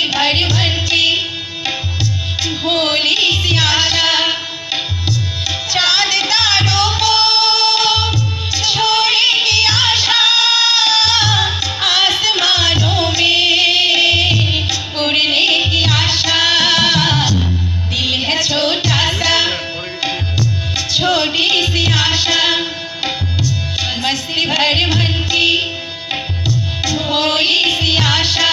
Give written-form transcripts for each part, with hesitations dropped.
मस्ती भर मन की भोली सी आशा, चांद तारों को छोड़ेगी आशा, आसमानों में उड़ने की आशा। दिल है छोटा सा, छोटी सी आशा, मस्ती भर मन की भोली सी आशा,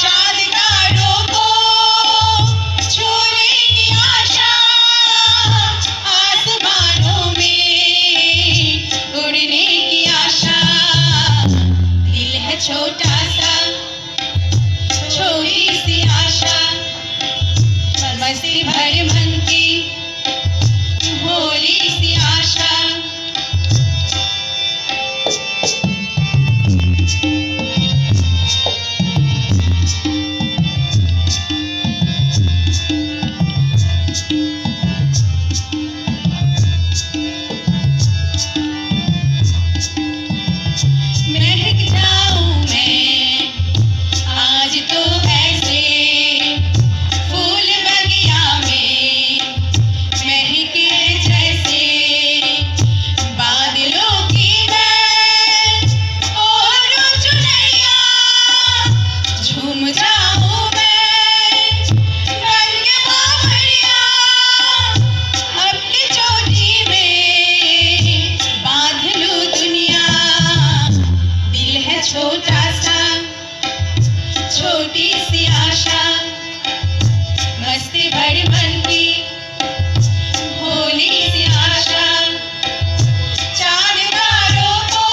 चांद तारों को छूने की आशा, आसमानों में उड़ने की आशा। दिल है छोटा सा, छोटी सी आशा, मस्ती भर मन की भोली सी आशा। महक जाऊं मैं आज तो ऐसे फूल बगिया में, महके जैसे बादलों की मैं और चुनैया। झूम जाऊं मैं बन के बावरिया, अपनी चोटी में बांध लूं दुनिया। दिल है छोटा सा, छोटी सी आशा, मस्ती भर मन की भोली सी आशा, चांद तारों को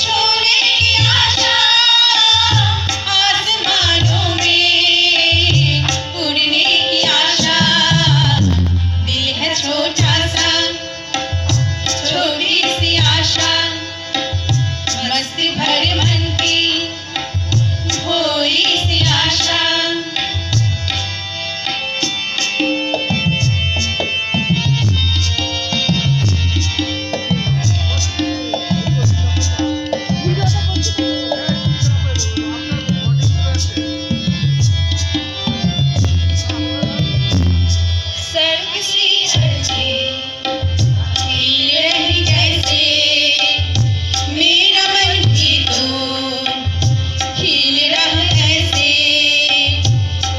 छूने की आशा, आसमानों में उड़ने की आशा। दिल है छोटा सा, छोटी सी आशा, मस्ती भर मन की भोली सी आशा। सर्क सी अर्जी हील रही जैसे, मेरा मन भी तो खिल रहा ऐसे।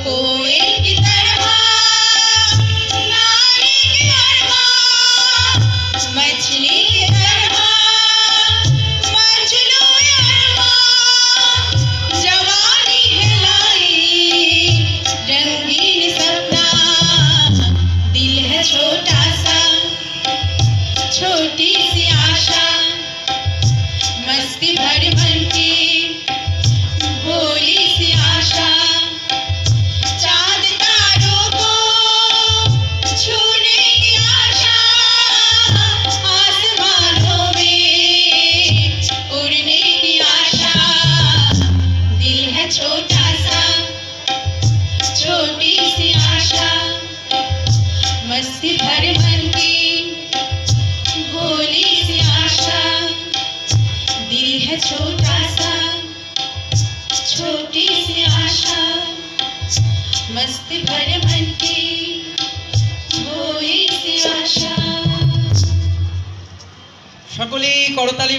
कोयल की तरह नारे के अरमां, मछली की तरह मचलो अरमां। जवानी है लाई रंगीन सपना, दिल है छोटा सा, छोटी सी आशा, मस्ती भर मन की भोली सी आशा, चांद तारों को छूने की आशा, आसमानों में उड़ने की आशा। दिल है छोटा सा, छोटी सी आशा, मस्ती भर मन की भोली सी आशा। दिल है छोटा सा, छोटी सी आशा, मस्ती भर मन की भोली सी आशा। সকলেই করতালি